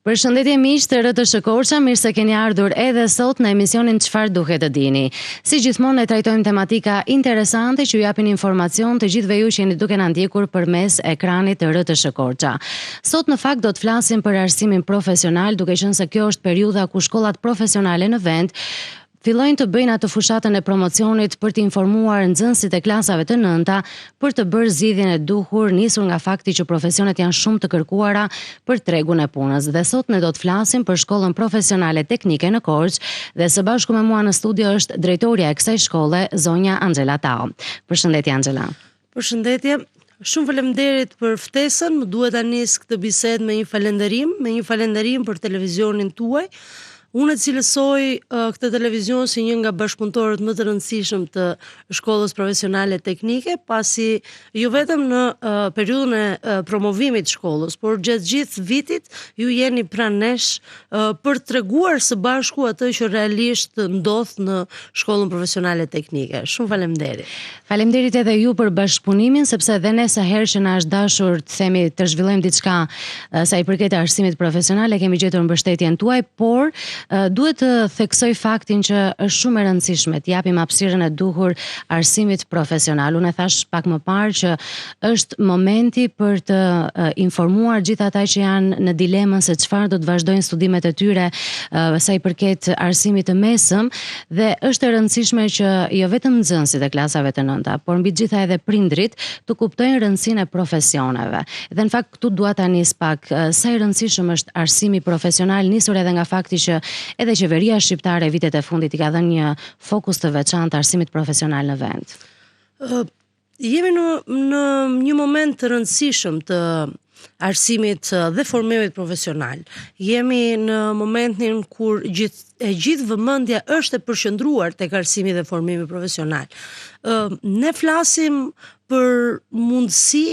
Përshëndetje miq të RTS Korça, mirë se keni ardhur edhe sot në emisionin Çfarë duhet të dini. Si gjithmonë ne trajtojmë tematika interesante që ju japin informacion të gjithëve ju që jeni duke na ndjekur përmes ekranit të RTS Korça. Sot në fakt do të flasim për arsimin profesional, duke qenë se kjo është periudha ku shkollat profesionale në vend fillojnë të bëjnë atë fushatën e promocionit për të informuar nxënësit e klasave të nënta për të bërë zgjidhjen e duhur, nisur nga fakti që profesionet janë shumë të kërkuara për tregun e punës. Dhe sot ne do të flasim për shkollën profesionale teknike në Korçë dhe së bashku me mua në studio është drejtoria e kësaj shkolle, zonja Angela Tao. Përshëndetje Angela. Përshëndetje. Shumë faleminderit për ftesën. Më duhet ta nis këtë bisedë me një falënderim për televizionin tuaj. Unë cilësoj këtë televizion si një nga bashkëpunëtorët më të rëndësishëm të shkollës profesionale teknike, pasi jo vetëm në periudhën e promovimit të shkollës, por gjatë gjithë vitit ju jeni pranë nesh për treguar së bashku atë që realisht ndodh në shkollën profesionale teknike. Shumë faleminderit. Faleminderit edhe ju për bashkëpunimin, sepse edhe ne sa herë që na është dashur të themi të zhvillojmë diçka sa i përket arsimit profesional, e kemi gjetur mbështetjen tuaj, por duhet të theksoj faktin që është shumë e rëndësishme të japim hapësirën e duhur arsimit profesional. Unë e thash pak më parë që është momenti për të informuar gjithë ata që janë në dilemën se çfarë do të vazhdojnë studimet e tyre sa i përket arsimit të mesëm, dhe është e rëndësishme që jo vetëm nxënësit e klasave të nënta, por mbi të gjitha edhe prindrit të kuptojnë rëndësinë e profesioneve. Dhe në fakt këtu dua ta nis pak sa i rëndësishëm është arsimi profesional, nisur edhe nga fakti që edhe qeveria shqiptare vitet e fundit I ka dhënë një fokus të veçantë arsimit profesional në vend. Jemi në një moment të rëndësishëm të arsimit dhe formimit profesional. Jemi në momentin kur gjithë vëmendja është e përqendruar tek arsimi dhe formimi profesional. Ne flasim për mundësi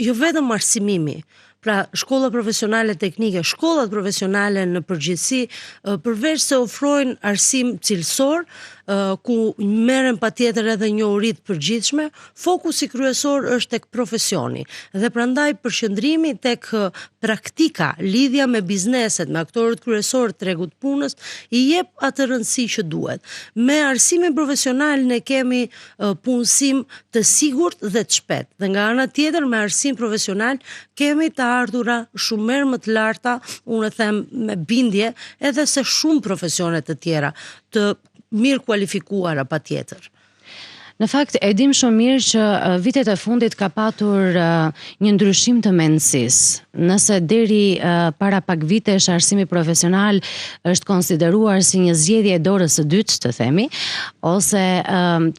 jo vetëm arsimimi. Pra, shkolla profesionale teknike, shkollat profesionale në përgjithësi, përveç se ofrojnë arsim cilësor, ku merren patjetër edhe njohuri të përgjithshme, fokusi kryesor është tek profesioni. Dhe prandaj përqendrimi tek praktika, lidhja me bizneset, me aktorët kryesorë të tregut punës, I jep atë rëndësi që duhet. Me arsimin profesional ne kemi punësim të sigurt dhe të shpejt. Dhe nga ana tjetër me arsim profesional kemi të ardhura shumë më të larta, unë e them me bindje, edhe se shumë profesione të tjera, të mirë kualifikuara patjetër. Në fakt, e dim shumë mirë që vitet e fundit ka patur një ndryshim të mendësisë. Nëse deri para pak vitesh arsimi profesional është konsideruar si një zgjedhje e dorës së dytë, të themi, ose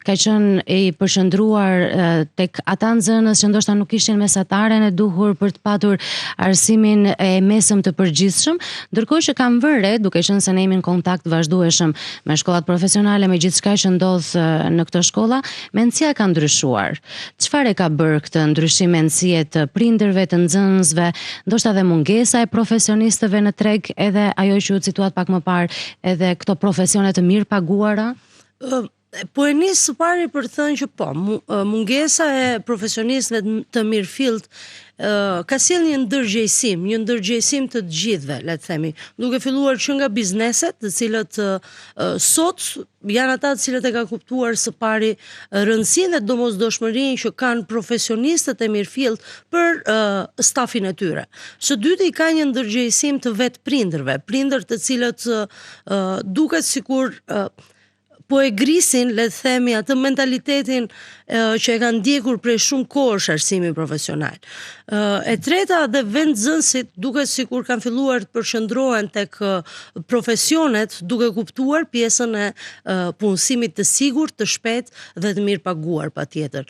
ka qenë I përqendruar tek ata nxënës që ndoshta nuk kishin mesataren e duhur për të patur arsimin e mesëm të përgjithshëm, ndërkohë që kam vënë, duke qenë se ne jemi në kontakt vazhdueshëm me shkollat profesionale, me gjithçka që ndodh në këto shkolla, mendësia ka ndryshuar. Çfarë ka bërë këtë ndryshim mendësie të prindërve, të nxënësve, ndoshta edhe mungesa e profesionistëve në treg, edhe ajo që u cituat pak më parë, edhe këto profesione të mirë paguara? Po e nis së pari për të thënë që po, mungesa e profesionistëve të mirëfillt ka sjell një ndërgjegjësim të gjithëve, le të themi, duke filluar që nga bizneset, të cilët sot janë ata të cilët e ka kuptuar së pari rëndësinë dhe domosdoshmërinë që kanë profesionistët e mirëfillt për stafin e tyre. Së dyti ka një ndërgjegjësim të vetë prindër të cilët duket sikur po e grisin, le të themi, atë mentalitetin që e kanë ndjekur prej shumë kohësh arsimi profesional. E treta dhe vendnxënësit duket sikur kanë filluar të përqendrohen tek profesionet, duke kuptuar pjesën e punësimit të sigurt, të shpejtë dhe të mirë paguar patjetër.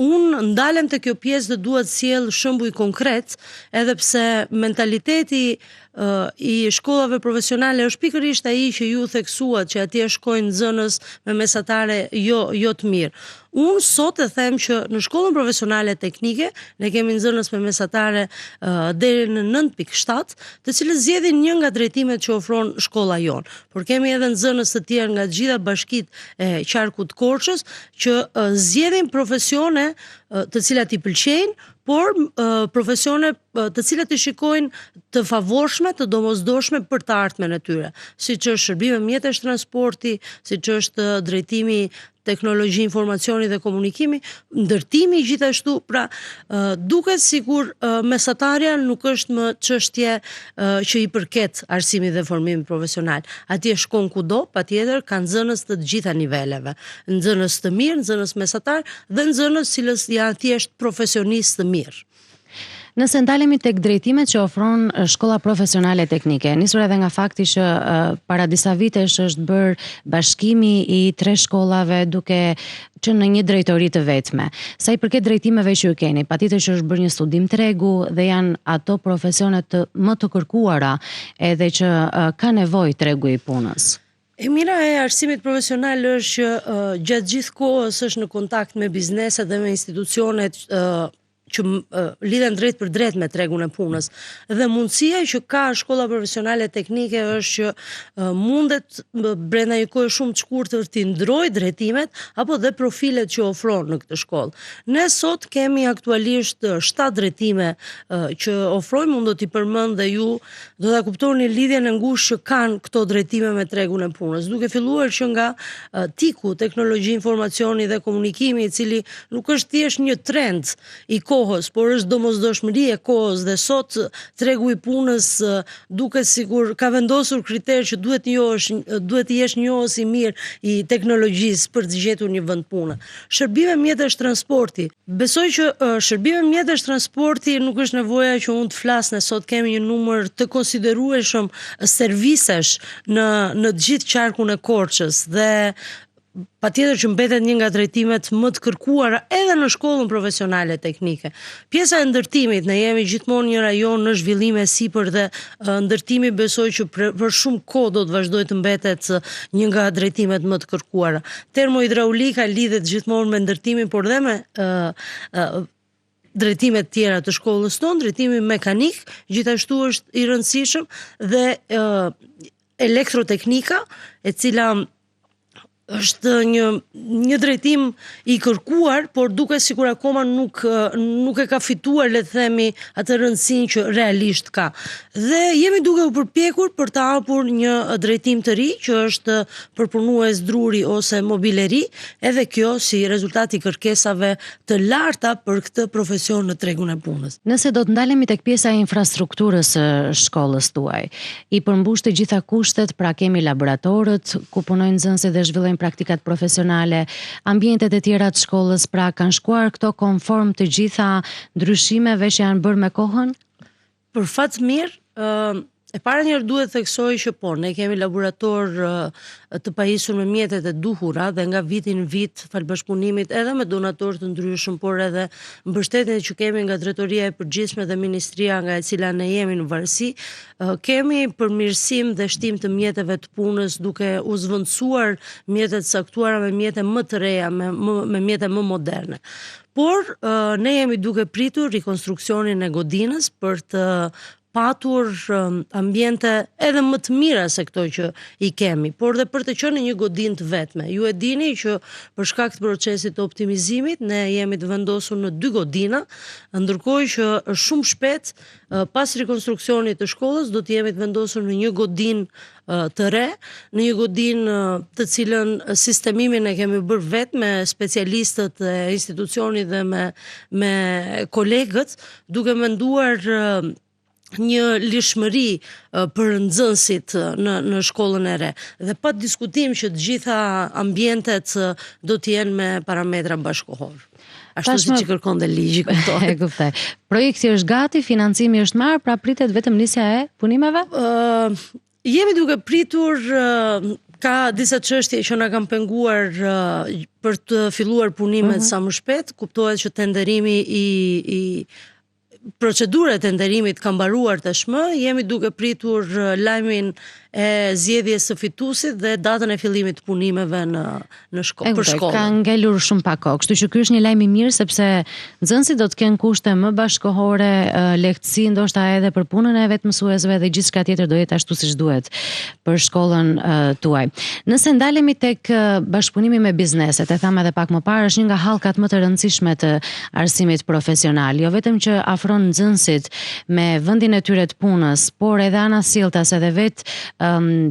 Unë ndalem të kjo pjesë dhe duhet sjell shembuj konkret, edhe pse mentaliteti I shkollave profesionale është pikërisht ai që ju theksuat që atje shkojnë nxënës me mesatare jo të mirë. Unë sot e them që në shkollën profesionale teknike ne kemi nxënës me mesatare deri në 9.7, të cilët zgjedhin një nga drejtimet që ofron shkolla jon. Por kemi edhe nxënës të tjerë nga të gjitha bashkitë e qarkut Korçës që zgjedhin profesione të cilat i pëlqejnë, por profesione të cilat i shikojnë të favorshme, të domosdoshme për të ardhmen e tyre, siç është shërbime mjetesh transporti, siç është drejtimi teknologji, informacioni dhe komunikimi, ndërtimi gjithashtu, pra duket sikur mesatarja nuk është më çështje që i përket arsimit dhe formimit profesional. Atje shkon kudo, patjetër ka nxënës të gjitha niveleve, nxënës të mirë, nxënës mesatar dhe nxënës cilës janë thjesht profesionistë të mirë. Nëse ndalemi tek drejtimet që ofron shkolla profesionale teknike, nisur edhe nga fakti që para disa vitesh është bërë bashkimi i 3 shkollave duke që në një drejtori të vetme. Sa i përket drejtimeve që ju keni, patjetër që është bërë një studim tregu dhe janë ato profesionet më të kërkuara edhe që ka nevojë tregu i punës. E mira e arsimit profesional është që gjatë gjithë kohës është në kontakt me bizneset dhe me institucionet që lidhen drejt për drejt me tregun e punës. Dhe mundësia që ka shkolla profesionale teknike është që mundet brenda një kohe shumë të shkurtër të ndrojë drejtimet apo dhe profilet që ofron në këtë shkollë. Ne sot kemi aktualisht 7 drejtime që ofrojmë, mund do t'i përmend dhe ju do ta kuptoni lidhjen e ngushtë që kanë këto drejtime me tregun e punës. Duke filluar që nga TIK-u, teknologji, informacioni dhe komunikimi, i cili nuk është thjesht një trend i kohës, por është domosdoshmëri e kohës dhe sot tregu i punës duket sikur ka vendosur kriter që duhet të jesh njohës i mirë i teknologjisë për të gjetur një vend pune. Shërbime mjetesh transporti. Besoj që shërbime mjetesh transporti nuk është nevoja që unë të flas, ne sot kemi një numër të konsiderueshëm servisesh në të gjithë qarkun e Korçës dhe patjetër që mbetet një nga drejtimet më të kërkuara edhe në shkollën profesionale teknike. Pjesa e ndërtimit, ne jemi gjithmonë një rajon në zhvillim e sipër dhe ndërtimi besoj që për shumë kohë do të vazhdojë të mbetet një nga drejtimet më të kërkuara. Termohidraulika lidhet gjithmonë me ndërtimin, por dhe me drejtimet tjera të shkollës tonë, drejtimi mekanik gjithashtu është i rëndësishëm dhe elektroteknika, e cila është një drejtim i kërkuar, por duke sikur akoma nuk e ka fituar, le të themi, atë rëndësinë që realisht ka. Dhe jemi duke u përpjekur për të hapur një drejtim të ri, që është përpunues druri ose mobileri, edhe kjo si rezultat i kërkesave të larta për këtë profesion në tregun e punës. Nëse do të ndalemi tek pjesa e infrastrukturës së shkollës tuaj, i përmbush të gjitha kushtet, pra kemi laboratorët ku punojnë nxënësit dhe zhvillojnë praktikat profesionale, ambientet e tjera të shkollës, pra kanë shkuar këto konform të gjitha ndryshimeve që janë bërë me kohën? Për fat mirë, e para njërë duhet theksoj që po, ne kemi laborator të pajisur me mjetet e duhura dhe nga vitin vit falbashkëpunimit edhe me donatorë të ndryshëm, por edhe mbështetjen që kemi nga Drejtoria e Përgjithshme dhe Ministria nga e cila ne jemi në varësi, kemi përmirësim dhe shtim të mjeteve të punës duke u zvendësuar mjetet saktuara me mjete më të reja, me mjete më moderne. Por ne jemi duke pritur rikonstruksionin e godinës për të patur ambiente edhe më të mira se këto që i kemi, por dhe për të qenë një godinë të vetme. Ju e dini që për shkak të procesit të optimizimit ne jemi të vendosur në 2 godina, ndërkohë që shumë shpejt pas rikonstruksionit të shkollës do të jemi të vendosur në një godinë të re, në një godinë të cilën sistemimin e kemi bërë vetë me specialistët e institucionit dhe me kolegët, duke menduar një lishmëri për nxënësit në shkollën e re. Dhe pa diskutim që të gjitha ambientet do të jenë me parametra bashkëkohor. Ashtu si që kërkon dhe ligji, kuptoj. E kuptoj. Projekti është gati, financimi është marrë, pra pritet vetëm nisja e punimeve? Jemi duke pritur, ka disa çështje që na kanë penguar për të filluar punimet sa më shpejt. Kuptohet që tenderimi procedurat e tenderimit ka mbaruar tashmë, jemi duke pritur lajmin e zgjedhjes së fituesit dhe datën e fillimit të punimeve në shkollë për shkollën. Ka ngelur shumë pak kohë, kështu që ky është një lajm i mirë sepse nxënësit do të kenë kushte më bashkëkohore, lehtësi ndoshta edhe për punën e vet mësuesve dhe gjithçka tjetër do jetë ashtu siç duhet për shkollën tuaj. Nëse ndalemi tek bashkëpunimi me bizneset, e tham edhe pak më parë, është një nga hallkat më të rëndësishme të arsimit profesional. Jo vetëm që afron nxënësit me vendin e tyre të punës, por edhe ana sjelltas edhe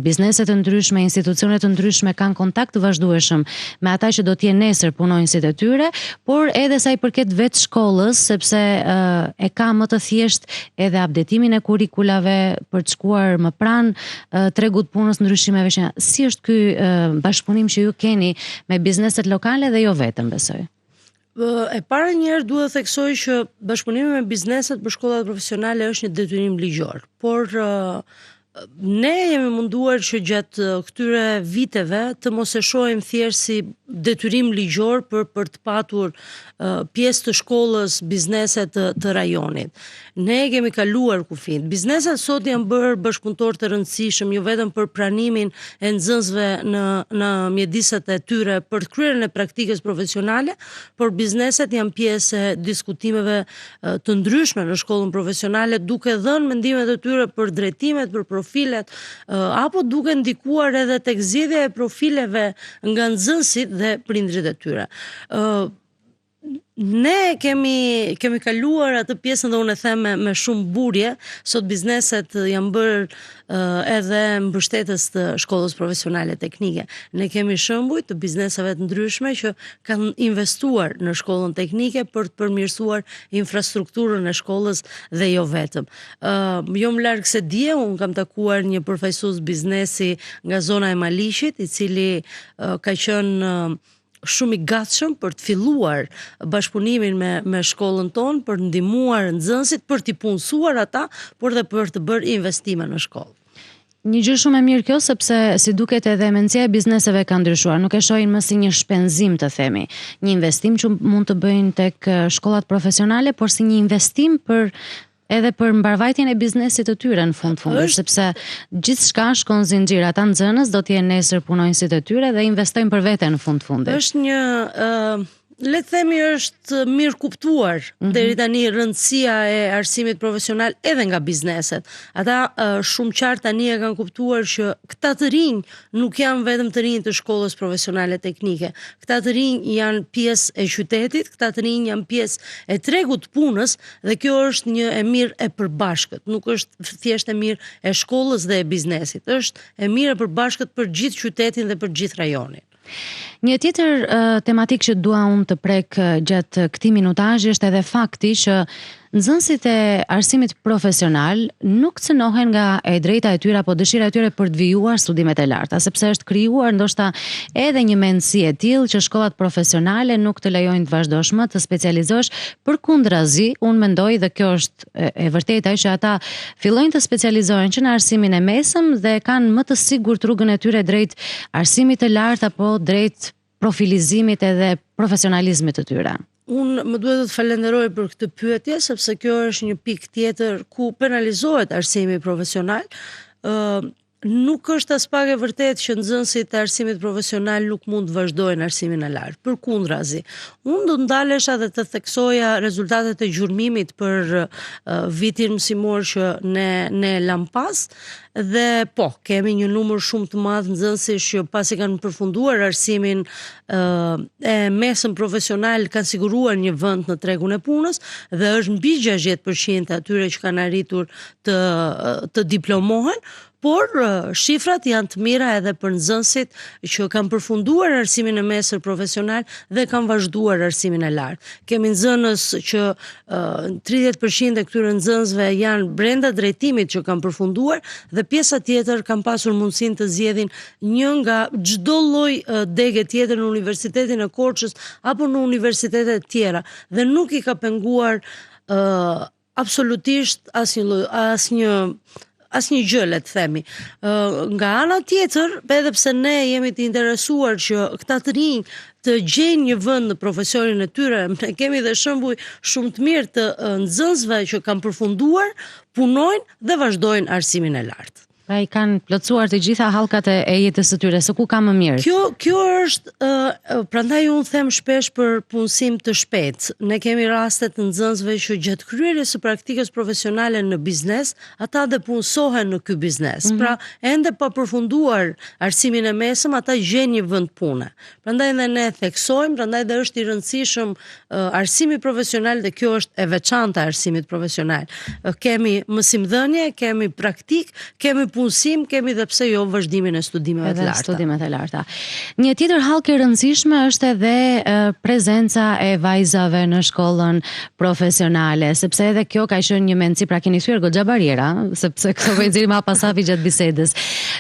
bizneset të ndryshme, institucione të ndryshme kanë kontakt të vazhdueshëm me ata që do të jenë nesër punonjësit e tyre, por edhe sa i përket vetë shkollës, sepse e ka më të thjesht edhe updatimin e kurikulave për të shkuar më pranë tregut punës, ndryshimeve që si është ky bashkëpunim që ju keni me bizneset lokale dhe jo vetëm, besoj. E para njerë duhet të theksoj që bashkëpunimi me bizneset për shkollat profesionale është një detyrim ligjor, por ne jemi munduar që gjatë këtyre viteve të mos e shohim thjesht si detyrim ligjor për të patur pjesë të shkollës biznese të rajonit. Ne kemi kaluar kufit. Bizneset sot janë bërë bashkëpunëtor të rëndësishëm jo vetëm për pranimin e nxënësve në mjediset e tyre për të kryerjen e praktikës profesionale, por bizneset janë pjesë e diskutimeve të ndryshme në shkollën profesionale, duke dhënë mendimet e tyre për drejtimet, për profilet, apo duke ndikuar edhe tek zgjedhja e profileve nga nxënësit dhe prindrit e tyre. Ne kemi kaluar atë pjesën dhe unë e them me shumë burje, sot bizneset janë bërë edhe mbështetës të shkollës profesionale teknike. Ne kemi shembuj të bizneseve të ndryshme që kanë investuar në shkollën teknike për të përmirësuar infrastrukturën e shkollës dhe jo vetëm. Jo më larg se dje, unë kam takuar një përfaqësues biznesi nga zona e Maliqit, i cili ka qenë shumë i gatshëm për të filluar bashkëpunimin me shkollën tonë, për të ndihmuar nxënësit, për t'i punësuar ata, por dhe për të bërë investime në shkollë. Një gjë shumë e mirë kjo, sepse si duket edhe mendja e bizneseve ka ndryshuar, nuk e shohin më si një shpenzim, të themi, një investim që mund të bëjnë tek shkollat profesionale, por si një investim edhe për mbarvajtjen e biznesit të tyre në fund, sepse gjithçka shkon zinxhir, ata nxënës do të jenë nesër punonjësit e tyre dhe investojnë për vete në fund. Është një le të themi është mirë kuptuar deri tani rëndësia e arsimit profesional edhe nga bizneset. Ata shumë qartë tani e kanë kuptuar që këta të rinj nuk janë vetëm të rinj të shkollës profesionale teknike. Këta të rinj janë pjesë e qytetit, këta të rinj janë pjesë e tregut punës dhe kjo është një e mirë e përbashkët. Nuk është thjesht e mirë e shkollës dhe e biznesit. Është e mirë e përbashkët për gjithë qytetin dhe për gjithë rajonin. Një tjetër tematik që dua unë të prek gjatë këtij minutazhi është edhe fakti që nxënësit e arsimit profesional nuk cënohen nga e drejta e tyre apo dëshira e tyre për të vijuar studimet e larta, sepse është krijuar ndoshta edhe një mendësi e tillë që shkollat profesionale nuk të lejojnë të vazhdosh më të specializohesh, përkundrazi, unë mendoj dhe kjo është e vërtetë që ata fillojnë të specializohen që në arsimin e mesëm dhe kanë më të sigurt rrugën e tyre drejt arsimit të lartë apo drejt profilizimit edhe profesionalizmit të tyre. Unë më duhet të falenderoj për këtë pyetje, sepse kjo është një pikë tjetër ku penalizohet arsimi profesional. Nuk është as pak e vërtetë që nxënësit e arsimit profesional nuk mund të vazhdojnë arsimin e lartë. Përkundrazi, unë do ndalesha dhe të theksoja rezultatet e gjurmimit për vitin mësimor që ne lam pas. Dhe po, kemi një numër shumë të madh nxënësish që pasi kanë përfunduar arsimin e mesëm profesional kanë siguruar një vend në tregun e punës dhe është mbi 60% e atyre që kanë arritur të diplomohen, por shifrat janë të mira edhe për nxënësit që kanë përfunduar arsimin e mesër profesional dhe kanë vazhduar arsimin e lartë. Kemi nxënës që 30% e këtyre nxënësve janë brenda drejtimit që kanë përfunduar dhe pjesa tjetër kanë pasur mundësinë të zgjedhin një nga çdo lloj dege tjetër në Universitetin e Korçës apo në universitete të tjera dhe nuk i ka penguar absolutisht asnjë gjë, le të themi. Nga ana tjetër, edhe pse ne jemi të interesuar që këta të rinj të gjejnë një vend në profesionin e tyre, ne kemi dhe shembuj shumë të mirë të nxënësve që kanë përfunduar, punojnë dhe vazhdojnë arsimin e lartë. Pra i kanë plotësuar të gjitha hallkat e jetës së tyre, se ku ka më mirë. Kjo është, prandaj unë them shpesh për punësim të shpejtë. Ne kemi raste të nxënësve që gjatë kryerjes së praktikës profesionale në biznes, ata dhe punësohen në ky biznes. Pra, ende pa përfunduar arsimin e mesëm, ata gjejnë një vend pune. Prandaj dhe ne theksojmë, prandaj dhe është i rëndësishëm arsimi profesional, dhe kjo është e veçanta e arsimit profesional. Kemi mësimdhënie, kemi praktik, kemi punësim, kemi dhe pse jo vazhdimin e studimeve të larta. Studimet e larta. Një tjetër hallk e rëndësishme është edhe prezenca e vajzave në shkollën profesionale, sepse edhe kjo ka qenë një mendsi, pra keni thyer goxha bariera, sepse këto po i nxjerrim hapasapi gjatë bisedës.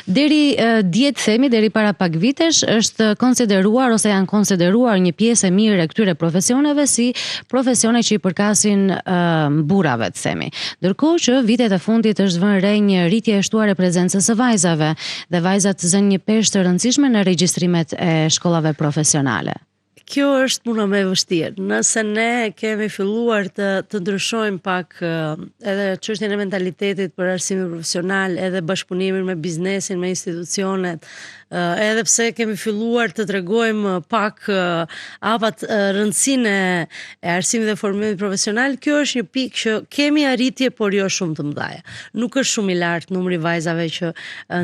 Deri dje themi, deri para pak vitesh është konsideruar ose janë konsideruar një pjesë e mirë e këtyre profesioneve si profesione që i përkasin burrave, të themi. Ndërkohë që vitet e fundit është vënë re një rritje e shtuar e prezencës së vajzave, dhe vajzat zënë një peshë të rëndësishme në regjistrimet e shkollave profesionale. Kjo është puna më e vështirë. Nëse ne kemi filluar të ndryshojmë pak edhe çështjen e mentalitetit për arsimin profesional, edhe bashkëpunimin me biznesin, me institucionet, edhe pse kemi filluar të tregojmë pak rëndësinë e arsimit dhe formimit profesional, kjo është një pikë që kemi arritje, por jo shumë të mëdha. Nuk është shumë i lartë numri vajzave që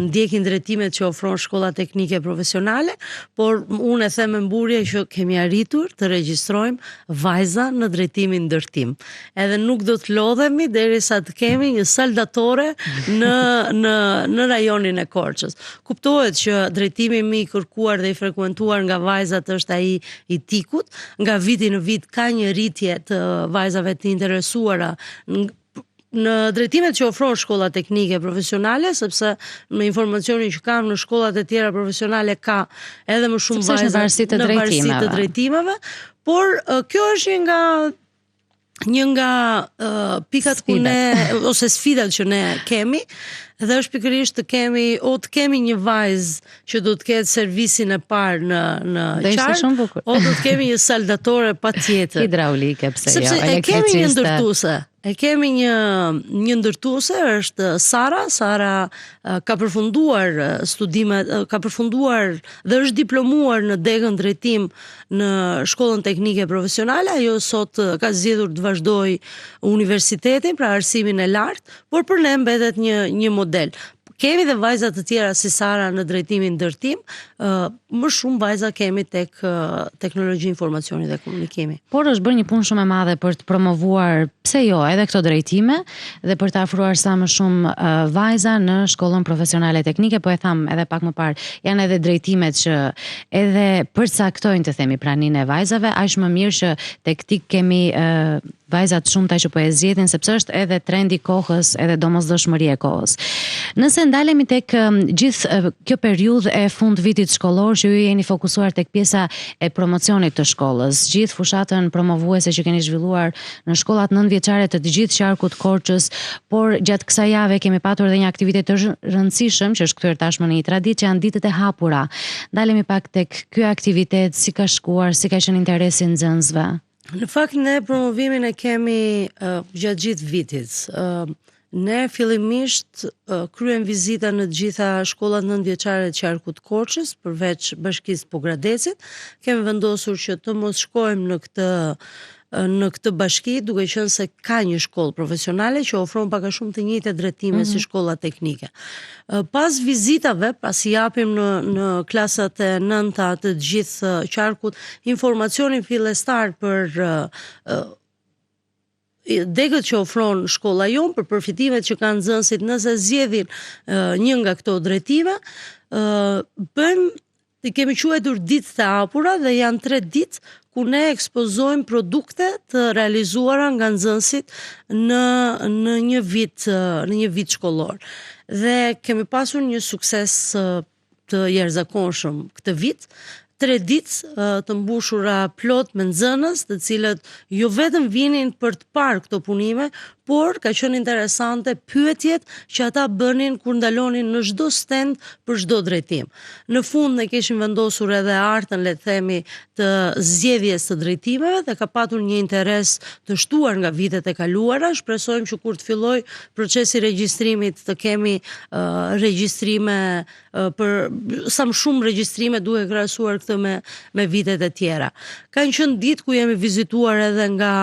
ndjekin drejtimet që ofron shkolla teknike profesionale, por unë e them me mburje që kemi arritur të regjistrojmë vajza në drejtimin ndërtim. Edhe nuk do të lodhemi derisa të kemi një saldatore në rajonin e Korçës. Kuptohet që drejtimi më i kërkuar dhe i frekuentuar nga vajzat është ai i tikut. Nga viti në vit ka një rritje të vajzave të interesuara në drejtimet që ofron shkolla teknike profesionale, sepse me informacionin që kam në shkollat e tjera profesionale ka edhe më shumë vajza në varësi të drejtimeve, por kjo është një nga pikat ku ne, ose sfidat që ne kemi, dhe është pikërisht të kemi një vajzë që do të ketë servisin e parë në qark, o do të kemi një saldatore patjetër. Hidraulike, pse jo? Sepse e kemi një ndërtuese. E kemi një ndërtuese, është Sara. Sara ka përfunduar studimet, ka përfunduar dhe është diplomuar në degën drejtim në shkollën teknike profesionale. Ajo sot ka zgjedhur të vazhdojë universitetin, pra arsimin e lartë, por për ne mbetet një model. Kemi dhe vajza të tjera si Sara në drejtimin ndërtim, më shumë vajza kemi tek teknologji informacioni dhe komunikimi. Por është bërë një punë shumë e madhe për të promovuar, pse jo, edhe këto drejtime dhe për të afruar sa më shumë vajza në shkollën profesionale teknike, po e tham edhe pak më parë, janë edhe drejtimet që edhe përcaktojnë, të themi, praninë e vajzave, aq më mirë që tek tik kemi vajzat shumëta që po e zgjedhin, sepse është edhe trendi i kohës, edhe domosdoshmëria e kohës. Nëse ndalemi tek gjithë kjo periudhë e fund vitit shkollor, që ju jeni fokusuar tek pjesa e promocionit të shkollës, gjithë fushatën promovuese që keni zhvilluar në shkollat nëntëvjeçare të gjithë qarkut Korçës, por gjatë kësaj jave kemi patur edhe një aktivitet të rëndësishëm që është kthyer tashmë në një traditë, që janë ditët e hapura. Ndalemi pak tek ky aktivitet, si ka shkuar, si ka qenë interesi i nxënësve? Në fakt ne promovimin e kemi gjatë gjithë vitit. Ne fillimisht kryem vizita në të gjitha shkollat nëntëvjeçare të qarkut Korçës, përveç Bashkisë Pogradecit. Kemi vendosur që të mos shkojmë në këtë bashki, duke qenë se ka një shkollë profesionale që ofron pak a shumë të njëjta drejtime si shkolla teknike. Pas vizitave, pas i japim në klasat e nënta të gjithë qarkut informacionin fillestar për degët që ofron shkolla jon, për përfitimet që kanë nxënësit nëse zgjedhin një nga këto drejtime, i kemi quajtur ditë të hapura dhe janë 3 ditë ku ne ekspozojmë produkte të realizuara nga nxënësit në një vit shkollor. Dhe kemi pasur një sukses të jashtëzakonshëm këtë vit. 3 ditë të mbushura plot me nxënës, të cilët jo vetëm vinin për të parë këto punime, por ka qenë interesante pyetjet që ata bënin kur ndalonin në çdo stend për çdo drejtim. Në fund ne kishim vendosur edhe artën, le të themi, të zgjedhjes të drejtimeve dhe ka patur një interes të shtuar nga vitet e kaluara. Shpresojmë që kur të filloj procesi regjistrimit të kemi regjistrime për sa më shumë regjistrime, duke krahasuar këtë me vitet e tjera. Kanë qenë ditë ku jemi vizituar edhe nga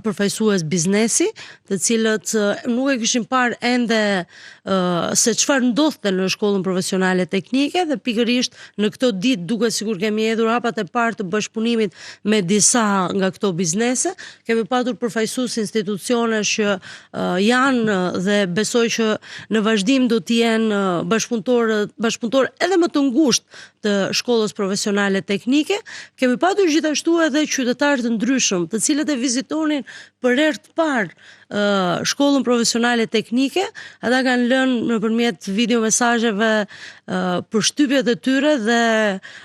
përfaqësues biznesi, të cilët nuk e kishin parë ende se çfarë ndodhte në shkollën profesionale teknike dhe pikërisht në këto ditë duke sikur kemi hedhur hapat e parë të bashkëpunimit me disa nga këto biznese, kemi patur përfaqësues institucionesh që janë dhe besoj që në vazhdim do të jenë bashkëpunëtor edhe më të ngushtë të shkollës profesionale teknike. Kemi patur gjithashtu edhe qytetarë të ndryshëm, të cilët e vizitonin për herë të parë shkollën profesionale teknike. Ata kanë lënë nëpërmjet video mesazheve përshtypjet e tyre dhe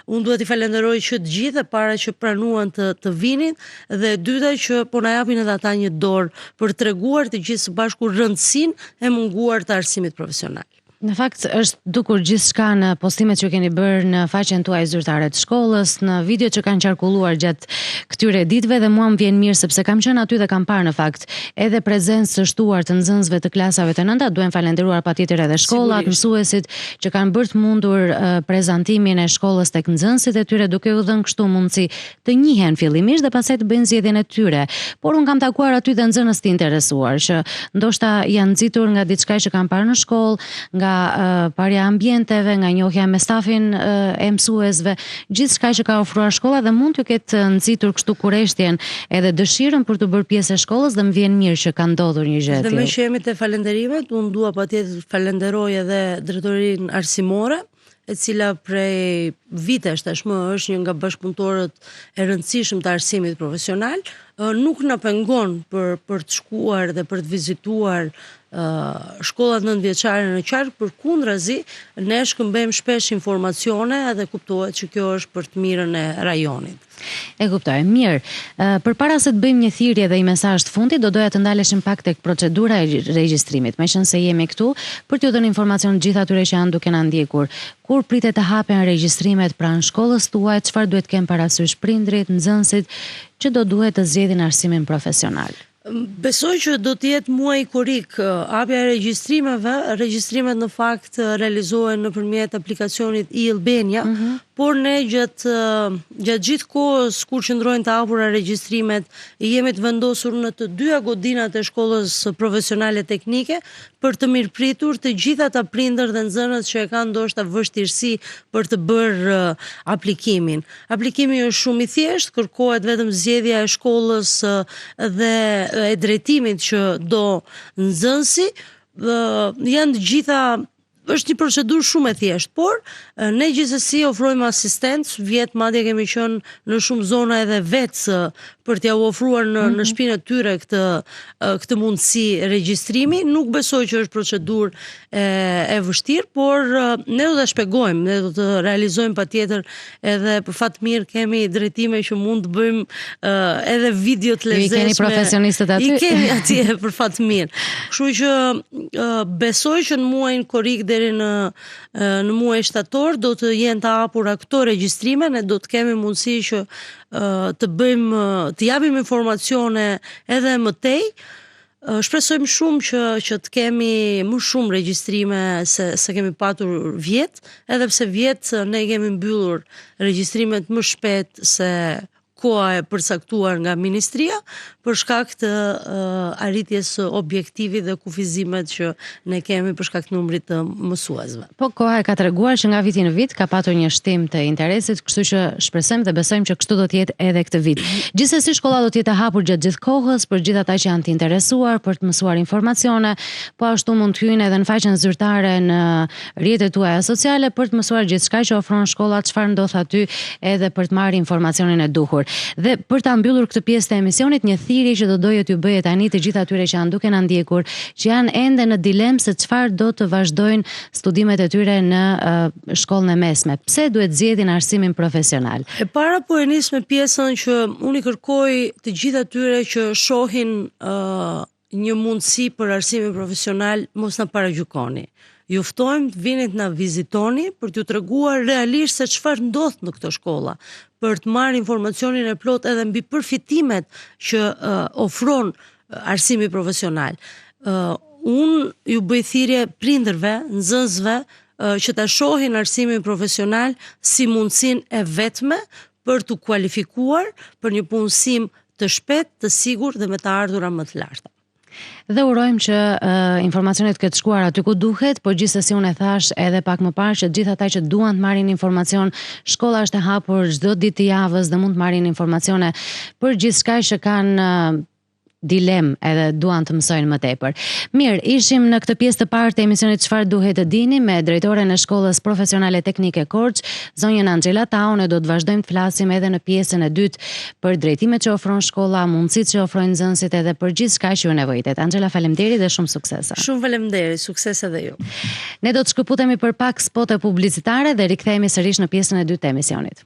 unë duhet i falenderoj që të gjithë para që pranuan të vinin dhe e dyta që po na japin edhe ata një dorë për treguar të gjithë së bashku rëndësinë e munguar të arsimit profesional. Në fakt është dukur gjithçka në postimet që keni bërë në faqen tuaj zyrtare të shkollës, në video që kanë qarkulluar gjatë këtyre ditëve dhe mua më vjen mirë sepse kam qenë aty dhe kam parë në fakt edhe prezencë të shtuar të nxënësve të klasave të nënta. Duhen falenderuar patjetër edhe shkollat, mësuesit që kanë bërë të mundur prezantimin e shkollës tek nxënësit e tyre, duke u dhënë kështu mundësi të njihen fillimisht dhe pastaj të bëjnë zgjedhjen e tyre. Por un kam takuar aty dhe nxënës të interesuar që ndoshta janë nxitur nga diçka që kanë parë në shkollë, nga parja ambienteve, nga njohja me stafin e mësuesve, gjithçka që ka ofruar shkolla dhe mund t'ju ketë nxitur kështu kureshtjen edhe dëshirën për të bërë pjesë e shkollës dhe më vjen mirë që ka ndodhur një gjë e tillë. Dhe më që jemi te falenderimet, unë dua patjetër falenderoj edhe drejtorinë arsimore, e cila prej vitesh tashmë është një nga bashkëpunëtorët e rëndësishëm të arsimit profesional, nuk na pengon për të shkuar dhe për të vizituar shkollat nëntëvjeçare në qark, përkundrazi ne shkëmbejmë shpesh informacione edhe kuptohet që kjo është për të mirën e rajonit. E kuptoj, mirë. Përpara se të bëjmë një thirrje dhe një mesazh të fundit, do doja të ndaleshim pak tek procedura e regjistrimit, meqense jemi këtu për t'ju dhënë informacion të gjithë atyre që janë duke na ndjekur. Kur pritet të hapen regjistrimet pranë shkollës tuaj, çfarë duhet kem parasysh prindrit, nxënësit që do duhet të zgjedhin arsimin profesional? Besoj që do të jetë muaj korrik hapja e regjistrimeve. Regjistrimet në fakt realizohen nëpërmjet aplikacionit e-Albania, por ne gjatë gjithë kohës kur qëndrojnë të hapura regjistrimet, jemi të vendosur në të dyja godinat e shkollës profesionale teknike për të mirëpritur të gjithë ata prindër dhe nxënës që e kanë ndoshta vështirësi për të bërë aplikimin. Aplikimi është shumë i thjeshtë, kërkohet vetëm zgjedhja e shkollës dhe e drejtimit që do nxënësi, janë të gjitha. Është një procedurë shumë e thjeshtë, por ne gjithsesi ofrojmë asistencë, vjet madje kemi qenë në shumë zona edhe vetë për t'ia ofruar në shtëpinë e tyre këtë mundësi regjistrimi. Nuk besoj që është procedurë e vështirë, por ne do ta shpjegojmë, ne do të realizojmë patjetër edhe për fat mirë kemi drejtime që mund të bëjmë edhe video të lezetshme. I keni profesionistët aty? I kemi atje për fat mirë. Kështu që besoj që në muajin korrik deri në muaj shtator do të jenë të hapura këto regjistrime, ne do të kemi mundësi që të japim informacione edhe më tej. Shpresojmë shumë që të kemi më shumë regjistrime se kemi patur vjet, edhe pse vjet ne kemi mbyllur regjistrimet më shpejt se koha e përcaktuar nga ministria për shkak të arritjes së objektivit dhe kufizimet që ne kemi për shkak të numrit të mësuesve. Po koha e ka treguar që nga viti në vit ka patur një shtim të interesit, kështu që shpresojmë dhe besojmë që kështu do të jetë edhe këtë vit. Gjithsesi shkolla do të jetë e hapur gjatë gjithë kohës për gjithë ata që janë të interesuar për të mësuar informacione, po ashtu mund të hyjnë edhe në faqen zyrtare në rrjetet tuaja sociale për të mësuar gjithçka që ofron shkolla, çfarë ndodh aty edhe për të marrë informacionin e duhur. Dhe për ta mbyllur këtë pjesë të emisionit, një thirrje që do doja t'ju bëje tani të gjithë atyre që janë duke na ndjekur, që janë ende në dilemë se çfarë do të vazhdojnë studimet e tyre në shkollën e mesme. Pse duhet zgjedhin arsimin profesional? E para po e nis me pjesën që unë i kërkoj të gjithë atyre që shohin një mundësi për arsimin profesional, mos na paragjykoni. Ju ftojmë të vinit na vizitoni për t'ju treguar realisht se çfarë ndodh në këto shkolla, për të marrë informacionin e plot edhe mbi përfitimet që ofron arsimi profesional. Unë ju bëj thirrje prindërve, nxënësve që ta shohin arsimin profesional si mundësinë e vetme për t'u kualifikuar për një punësim të shpejtë, të sigurt dhe me të ardhura më të larta. Dhe urojmë që informacionet këtë shkuar aty ku duhet, por gjithsesi unë e thash edhe pak më parë që gjithë ata që duan të marrin informacion, shkolla është e hapur çdo ditë të javës dhe mund të marrin informacione për gjithçka që kanë dilem edhe duan të mësojnë më tepër. Mirë, ishim në këtë pjesë të parë të emisionit Çfarë duhet të dini me drejtoren e Shkollës Profesionale Teknike Korç, zonjën Angela Tau. Ne do të vazhdojmë të flasim edhe në pjesën e dytë për drejtimet që ofron shkolla, mundësitë që ofrojnë nxënësit edhe për gjithçka që ju nevojitet. Angela, faleminderit dhe shumë suksese. Shumë faleminderit, sukses edhe ju. Ne do të shkëputemi për pak spote publicitare dhe rikthehemi sërish në pjesën e dytë të emisionit.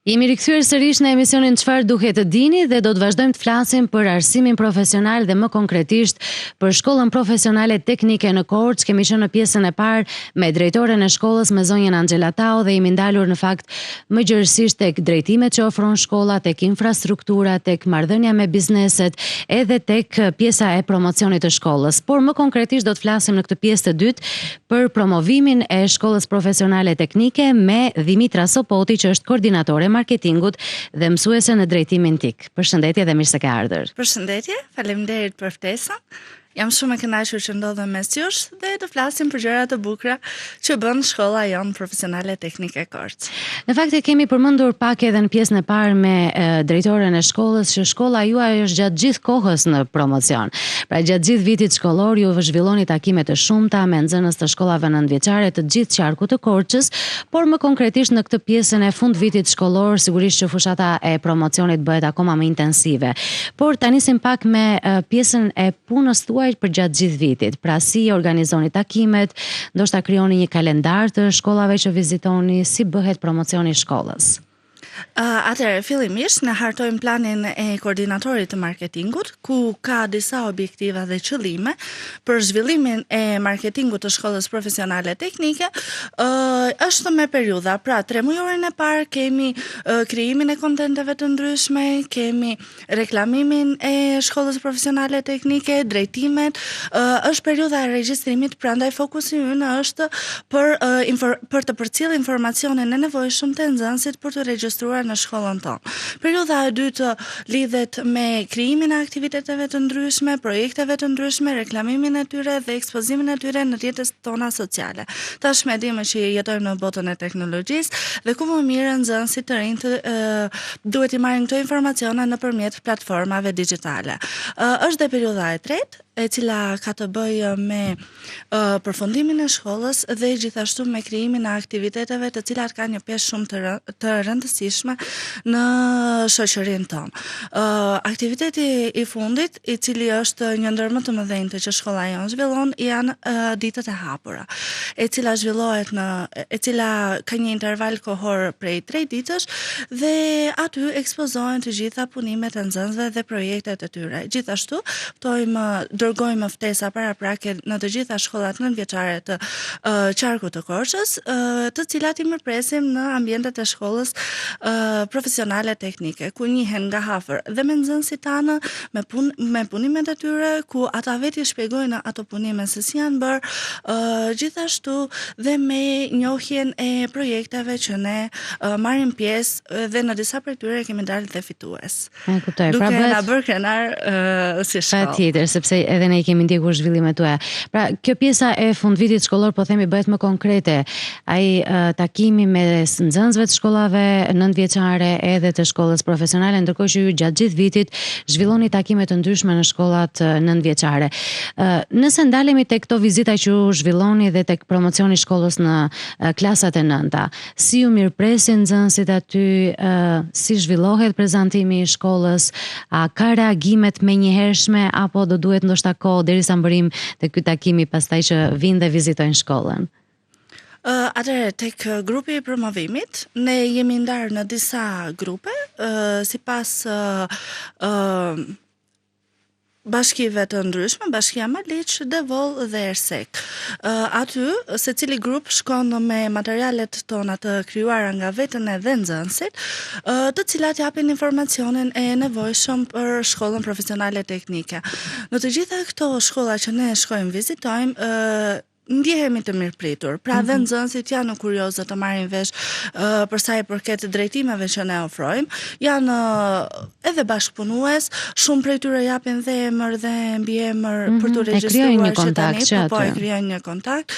Jemi rikthyer sërish në emisionin Çfarë duhet të dini dhe do të vazhdojmë të flasim për arsimin profesional dhe më konkretisht për Shkollën Profesionale Teknike në Korç. Kemi qenë në pjesën e parë me drejtoren e shkollës, me zonjën Angela Tau, dhe jemi ndalur në fakt më gjërësisht tek drejtimet që ofron shkolla, tek infrastruktura, tek marrëdhënia me bizneset, edhe tek pjesa e promocionit të shkollës. Por më konkretisht do të flasim në këtë pjesë të dytë për promovimin e Shkollës Profesionale Teknike me Dimitra Sopoti, që është koordinatore marketingut dhe mësuese në drejtimin TIK. Përshëndetje dhe mirë se ke ardhur. Përshëndetje, faleminderit për ftesën. Jam shumë e kënaqur që ndodhem mes jush dhe të flasim për gjëra të bukura që bën shkolla jonë profesionale teknike Korç. Në fakt e kemi përmendur pak edhe në pjesën e parë me drejtoren e shkollës që shkolla juaj është gjatë gjithë kohës në promocion. Pra gjatë gjithë vitit shkollor ju zhvilloni takime të shumta me nxënës të shkollave nëntëvjeçare të gjithë qarkut të Korçës, por më konkretisht në këtë pjesën e fund vitit shkollor sigurisht që fushata e promocionit bëhet akoma më intensive. Por ta nisim pak me pjesën e punës tuaj për gjatë gjithë vitit. Pra si organizoni takimet, ndoshta krijoni një kalendar të shkollave që vizitoni, si bëhet promocioni i shkollës? Atëherë, fillimisht ne hartojmë planin e koordinatorit të marketingut, ku ka disa objektiva dhe qëllime për zhvillimin e marketingut të Shkollës Profesionale Teknike. Është me periudha, pra 3 mujorin e parë kemi krijimin e kontenteve të ndryshme, kemi reklamimin e Shkollës Profesionale Teknike, drejtimet, është periudha e regjistrimit, prandaj fokusi ynë është për të përcjellë informacionin e nevojshëm të nxënësit për të regjistruar në shkollën tonë. Periudha e dytë lidhet me krijimin e aktiviteteve të ndryshme, projekteve të ndryshme, reklamimin e tyre dhe ekspozimin e tyre në rrjetet tona sociale. Tashmë dimë që jetojmë në botën e teknologjisë dhe ku më mirë nxënësit të rinj duhet i marrin këto informacione nëpërmjet platformave digjitale. Është dhe periudha e tretë, e cila ka të bëjë me përfundimin e shkollës dhe gjithashtu me krijimin e aktiviteteve të cilat kanë një peshë shumë të rëndësishme në shoqërinë tonë. Aktiviteti i fundit, i cili është një ndër më të mëdhenjtë që shkolla jonë zhvillon, janë ditët e hapura, e cila ka një interval kohor prej 3 ditësh dhe aty ekspozohen të gjitha punimet e nxënësve dhe projektet e tyre. Gjithashtu, dërgojmë ftesa paraprake në të gjitha shkollat nëntëvjeçare të qarkut të Korçës, të cilat i mirpresim në ambientet e Shkollës Profesionale Teknike, ku njihen nga afër dhe me nxënësit tanë, me punimet e tyre, ku ata vetë i shpjegojnë ato punime se si janë bërë, gjithashtu dhe me njohjen e projekteve që ne marrim pjesë dhe në disa prej tyre kemi dalë dhe fitues. Kuptoj. Duke na bërë krenar si shkollë. Patjetër, sepse edhe ne kemi ndjekur zhvillimet tuaja. Pra, kjo pjesa e fundvitit shkollor, po themi, bëhet më konkrete. Ai takimi me nxënësve të shkollave nëntëvjeçare edhe të shkollës profesionale, ndërkohë që ju gjatë gjithë vitit zhvilloni takime të ndryshme në shkollat nëntëvjeçare. Nëse ndalemi tek këto vizita që ju zhvilloni dhe tek promocioni i shkollës në klasat e nënta, si ju mirpresin nxënësit aty, si zhvillohet prezantimi i shkollës, a ka reagimet menjëhershme apo do duhet ndoshta kohë derisa mbërim te ky takimi pastaj që vinë dhe vizitojnë shkollën? Atëherë tek grupi I promovimit, ne jemi ndarë në disa grupe, sipas bashkive të ndryshme, Bashkia Maliç, Devoll dhe Ersek. Aty, secili grup shkon me materialet tona të krijuara nga vetën e dhe nxënësit, të cilat japin informacionin e nevojshëm për shkollën profesionale teknike. Në të gjitha këto shkolla që ne shkojmë vizitojmë, ndjehemi të mirëpritur. Pra dhe nxënësit janë kuriozë të marrin vesh për sa I përket drejtimeve që ne ofrojmë. Janë edhe bashkëpunues, shumë prej tyre japin dhe emër dhe mbiemër për të regjistruar që tani, po e krijojnë një kontakt.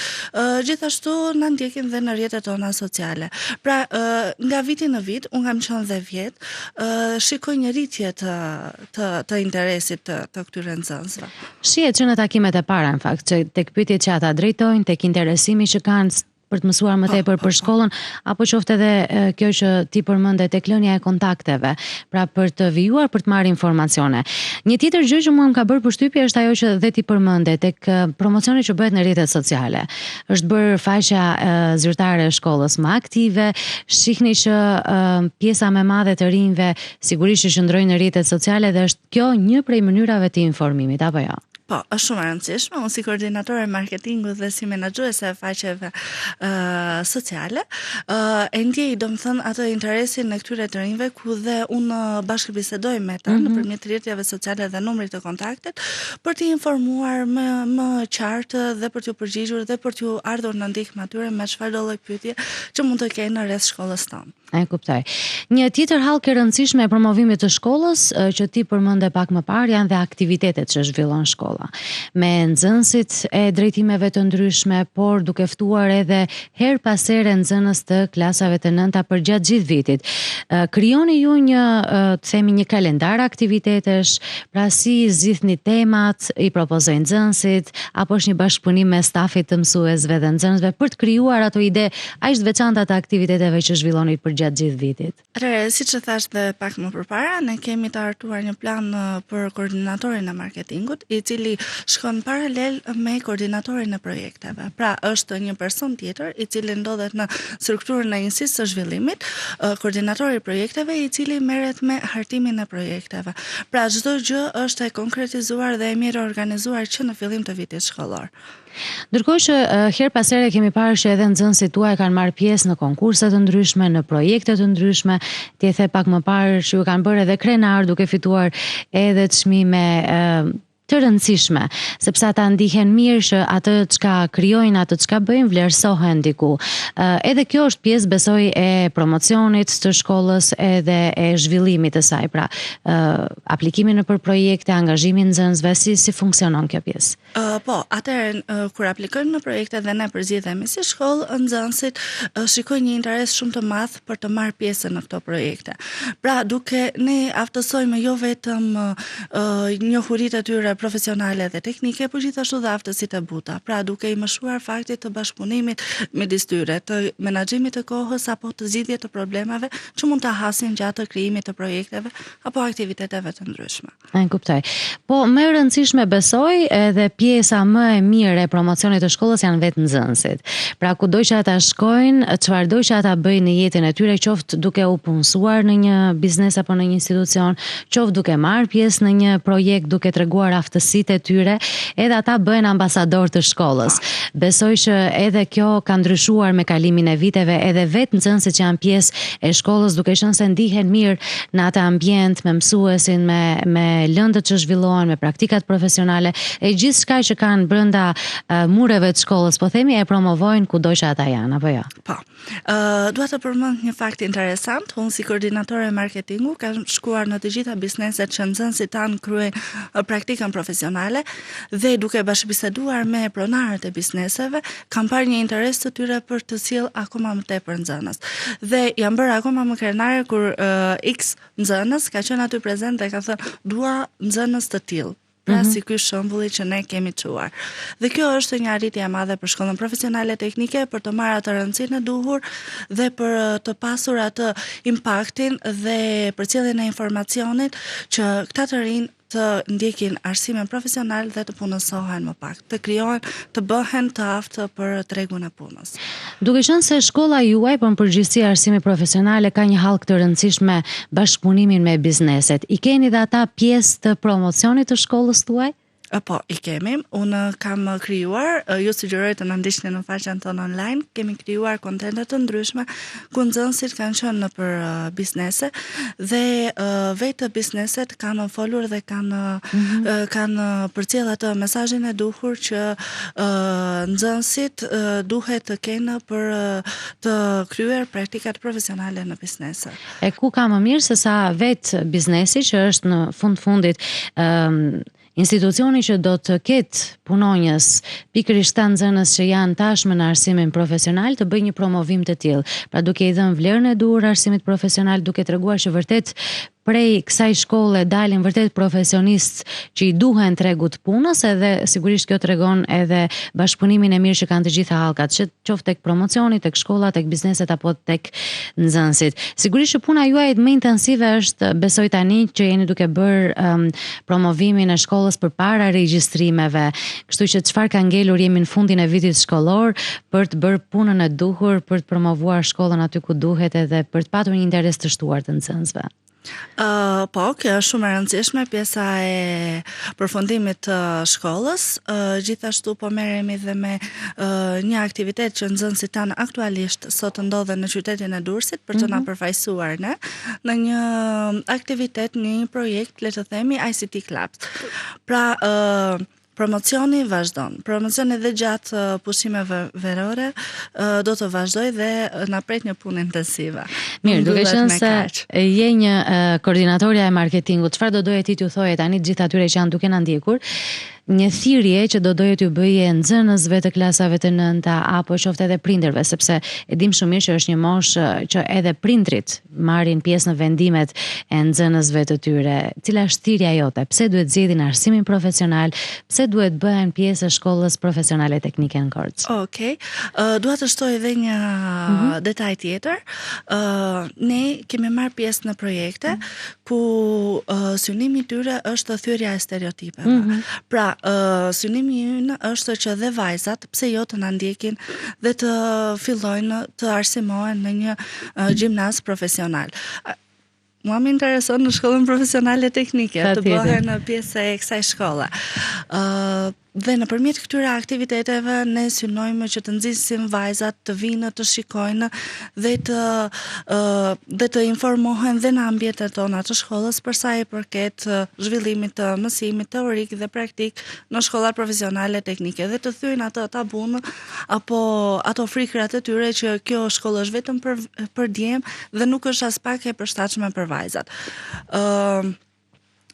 Gjithashtu na ndjekin dhe në rrjetet tona sociale. Pra nga viti në vit, unë kam qenë dhe vjet, shikoj një rritje të interesit të këtyre nxënësve. Shihet që në takimet e para, në fakt, që tek pyetjet që ata drejtojnë, tek interesimi që kanë për të mësuar më tepër për shkollën, apo qoftë edhe kjo që ti përmende tek lënia e kontakteve, pra për të vijuar, për të marrë informacione. Një tjetër gjë që mua më ka bërë përshtypje është ajo që dhe ti përmende tek promocioni që bëhet në rrjetet sociale. Është bërë faqja zyrtare e shkollës më aktive, shihni që pjesa më e madhe të rinjve sigurisht që qëndrojnë në rrjetet sociale dhe është kjo një prej mënyrave të informimit, apo jo? Po, është shumë e rëndësishme. Unë si koordinatore e marketingut dhe si menaxhuese e faqeve sociale, e ndjej domethënë atë interesin në këtyre të rinjve ku dhe unë bashkëbisedoj me ta nëpërmjet rrjeteve sociale dhe numrit të kontaktit për të informuar më qartë dhe për t'u përgjigjur dhe për t'u ardhur në ndihmë atyre me çfarëdo lloj pyetje që mund të kenë rreth shkollës tonë. E kuptoj. Një tjetër hallkë e rëndësishme e promovimit të shkollës që ti përmende pak më parë janë dhe aktivitetet që zhvillon shkolla. Me nxënësit e drejtimeve të ndryshme, por duke ftuar edhe her pas here nxënës të klasave të nënta për gjatë gjithë vitit. Krijoni ju një, të themi, një kalendar aktivitetesh, pra si zgjidhni temat, I propozojnë nxënësit, apo është një bashkëpunim me stafit të mësuesve dhe nxënësve për të krijuar ato ide aq të veçanta të aktiviteteve që zhvilloni për gjatë gjithë vitit. Siç e thash dhe pak më përpara, ne kemi të hartuar një plan për koordinatorin e marketingut, I cili shkon paralel me koordinatorin e projekteve. Pra është një person tjetër I cili ndodhet në strukturën e njësisë së zhvillimit, koordinatori I projekteve I cili merret me hartimin e projekteve. Pra çdo gjë është e konkretizuar dhe e mirë organizuar që në fillim të vitit shkollor. Ndërkohë që her pas here kemi parë që edhe nxënësit tuaj kanë marrë pjesë në konkurse të ndryshme, në projekte të ndryshme, ti e the pak më parë që ju kanë bërë edhe krenar duke fituar edhe çmime të rëndësishme, sepse ata ndihen mirë që atë çka krijojnë, atë çka bëjnë vlerësohen diku. Edhe kjo është pjesë, besoj, e promocionit të shkollës edhe e zhvillimit të saj. Pra, aplikimi në për projekte, angazhimi nxënësve, si funksionon kjo pjesë? Po, atëherë kur aplikojmë në projekte dhe ne përzgjidhemi si shkollë, nxënësit shikojnë një interes shumë të madh për të marrë pjesë në këto projekte. Pra, duke ne aftësojmë jo vetëm njohuritë e tyre profesionale dhe teknike, por gjithashtu dhe aftësitë e buta. Pra, duke I mëshuar faktit të bashkëpunimit midis tyre, të menaxhimit të kohës apo të zgjidhjes të problemeve që mund ta hasin gjatë krijimit të projekteve apo aktiviteteve të ndryshme. E kuptoj. Po më e rëndësishme besoj edhe pjesa më e mirë e promocionit të shkollës janë vetë nxënësit. Pra kudo që ata shkojnë, çfarëdo që ata bëjnë në jetën e tyre, qoftë duke u punësuar në një biznes apo në një institucion, qoftë duke marrë pjesë në një projekt, duke treguar aftësitë e tyre, edhe ata bëhen ambasador të shkollës. Besoj që edhe kjo ka ndryshuar me kalimin e viteve, edhe vetë nxënësit që janë pjesë e shkollës, duke qenë se ndihen mirë në atë ambient, me mësuesin, me lëndët që zhvillohen, me praktikat profesionale, e gjithçka që kanë brenda mureve të shkollës, po themi, e promovojnë kudo që ata janë, apo jo? Po. Dua të përmend një fakt interesant. Unë si koordinatore e marketingu kam shkuar në të gjitha bizneset që nxënësit tanë kryejnë praktikën profesionale dhe duke bashkëbiseduar me pronarët e bizneseve, kam parë një interes të tyre për të sjellë akoma më tepër nxënës. Dhe jam bërë akoma më krenare kur X nxënës ka qenë aty prezent dhe ka thënë dua nxënës të tillë. Pra si ky shembulli që ne kemi çuar. Dhe kjo është një arritje e madhe për shkollën profesionale teknike për të marrë atë rëndësinë e duhur dhe për të pasur atë impaktin dhe përcjelljen e informacionit që këta të rinj të ndjekin arsimin profesional dhe të punësohen më pak, të krijohen, të bëhen të aftë për tregun e punës. Duke qenë se shkolla juaj për përgjithësi arsimi profesionale ka një hallë të rëndësishme bashkëpunimin me bizneset. I keni dhe ata pjesë të promocionit të shkollës tuaj? Po, i kemi. Unë kam krijuar, ju sugjeroj të na ndiqni në faqen tonë online, kemi krijuar kontente të ndryshme ku nxënësit kanë qenë në për biznese dhe vetë bizneset kanë folur dhe kanë përcjell atë mesazhin e duhur që nxënësit duhet të kenë për të kryer praktikat profesionale në biznese. E ku ka më mirë se sa vetë biznesi që është në fundit institucioni që do të ketë punonjës pikërisht të nxënës që janë tashmë në arsimin profesional të bëjë një promovim të tillë. Pra duke i dhënë vlerën e duhur arsimit profesional, duke treguar që vërtet prej kësaj shkolle dalin vërtet profesionistë që i duhen tregut punës, edhe sigurisht kjo tregon edhe bashkëpunimin e mirë që kanë të gjitha hallkat, që qoftë tek promocioni, tek shkolla, tek bizneset apo tek nxënësit. Sigurisht që puna juaj më intensive është, besoj tani që jeni duke bërë promovimin e shkollës përpara regjistrimeve. Kështu që çfarë ka ngelur jemi në fundin e vitit shkollor për të bërë punën e duhur, për të promovuar shkollën aty ku duhet edhe për të patur një interes të shtuar të nxënësve. Po, kjo është shumë e rëndësishme, pjesa e përfundimit të shkollës. Gjithashtu po merremi dhe me një aktivitet që nxënësit tanë aktualisht sot ndodhen në qytetin e Durrësit për të na përfaqësuar ne në një aktivitet, në një projekt, le të themi ICT Clubs. Pra, promocioni vazhdon. Promocioni dhe gjatë pushimeve verore do të vazhdoj dhe na pret një punë intensive. Mirë, duke qenë se je një koordinatorja e marketingut, çfarë do doje ti t'ju thoje tani të gjithë atyre që janë duke na ndjekur? Një thirrje që do doje t'ju bëje nxënësve të klasave të nënta apo qoftë edhe prindërve, sepse e dim shumë mirë që është një moshë që edhe prindrit marrin pjesë në vendimet e nxënësve të tyre. Cila është thirrja jote? Pse duhet zgjedhin arsimin profesional? Pse duhet bëhen pjesë e shkollës profesionale teknike në Korçë? Okej. Dua të shtoj edhe një detaj tjetër. Ne kemi marrë pjesë në projekte ku synimi i tyre është thyrja e stereotipeve. Pra, synimi ynë është që dhe vajzat, pse jo të na ndjekin dhe të fillojnë të arsimohen në një gjimnaz profesional. Mua më intereson në shkollën profesionale teknike të bëhen pjesë e kësaj shkolle. Dhe nëpërmjet këtyre aktiviteteve ne synojmë që të nxisim vajzat të vinë të shikojnë dhe të informohen dhe në ambientet tona të shkollës për sa i përket zhvillimit të mësimit teorik dhe praktik në shkollat profesionale teknike dhe të thyejnë atë tabun apo ato frikrat e tyre që kjo shkollë është vetëm për djem dhe nuk është as pak e përshtatshme për vajzat.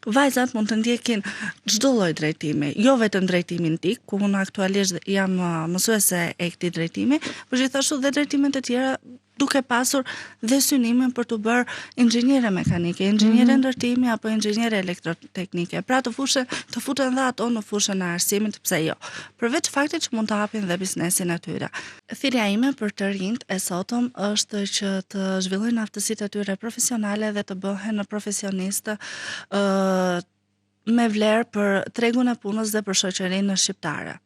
Vajzat mund të ndjekin çdo lloj drejtimi, jo vetëm drejtimin tik, ku unë aktualisht jam mësuese e këtij drejtimi, por gjithashtu dhe drejtimet e tjera duke pasur dhe synimin për të bërë inxhiniere mekanike, inxhiniere ndërtimi apo inxhiniere elektroteknike. Pra të futen dhe ato në fushën e arsimit, pse jo. Përveç faktit që mund të hapin dhe biznesin e tyre. Thirrja ime për të rinjt e sotëm është që të zhvillojnë aftësitë e tyre profesionale dhe të bëhen profesionistë me vlerë për tregun e punës dhe për shoqërinë shqiptare.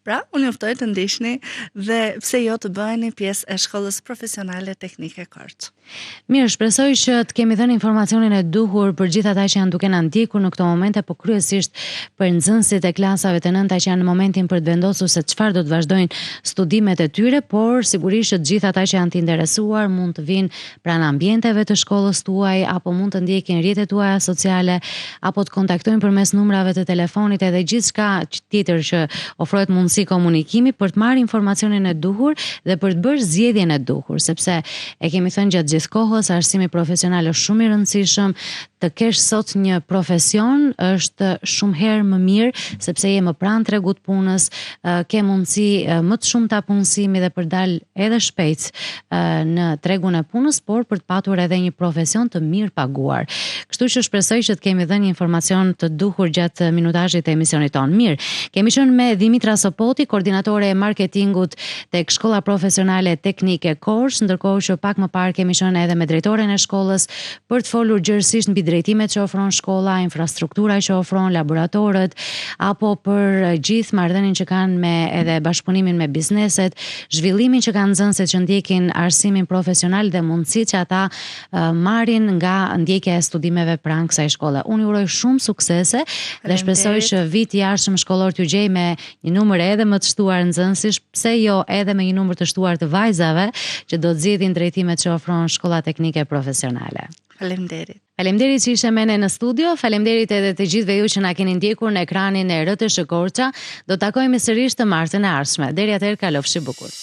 Pra, unë juftoj të ndiqni dhe pse jo të bëheni pjesë e shkollës profesionale teknike Korçë. Mirë, shpresoj që të kemi dhënë informacionin e duhur për gjithë ata që janë duke na ndjekur në këto momente, po kryesisht për nxënësit e klasave të nënta që janë në momentin për të vendosur se çfarë do të vazhdojnë studimet e tyre, por sigurisht që të gjithë ata që janë të interesuar mund të vinë pranë ambienteve të shkollës tuaj apo mund të ndjekin rrjetet tuaja sociale apo të kontaktojnë përmes numrave të telefonit edhe gjithçka tjetër që ofrohet mundësi komunikimi për të marrë informacionin e duhur dhe për të bërë zgjedhjen e duhur, sepse e kemi thënë gjatë gjithë kohës, arsimi profesional është shumë i rëndësishëm, të kesh sot një profesion është shumë herë më mirë, sepse je më pranë tregut punës, ke mundësi më të shumta punësimi dhe për dal edhe shpejt në tregun e punës, por për të patur edhe një profesion të mirë paguar. Kështu që shpresoj që të kemi dhënë një informacion të duhur gjatë minutazhit të emisionit tonë. Mirë, kemi qenë me Dimitra Sopoti, koordinatore e marketingut tek Shkolla Profesionale Teknike Korç, ndërkohë që pak më parë kemi qenë edhe me drejtoren e shkollës për të folur gjërësisht mbi drejtimet që ofron shkolla, infrastruktura që ofron, laboratorët, apo për gjithë marrëdhënien që kanë me edhe bashkëpunimin me bizneset, zhvillimin që kanë nxënësit që ndjekin arsimin profesional dhe mundësitë që ata marrin nga ndjekja e studimeve pranë kësaj shkolle. Unë ju uroj shumë suksese dhe shpresoj që viti i ardhshëm shkollor t'ju gjej me një numër edhe më të shtuar nxënësish, pse jo edhe me një numër të shtuar të vajzave që do të zgjidhin drejtimet që ofron Shkolla Teknike Profesionale. Faleminderit. Faleminderit që ishe me ne në studio, faleminderit edhe të gjithëve ju që na keni ndjekur në ekranin e RTS Korça. Do të takojmë sërish të martën e ardhshme. Deri atëherë kalofshi bukur.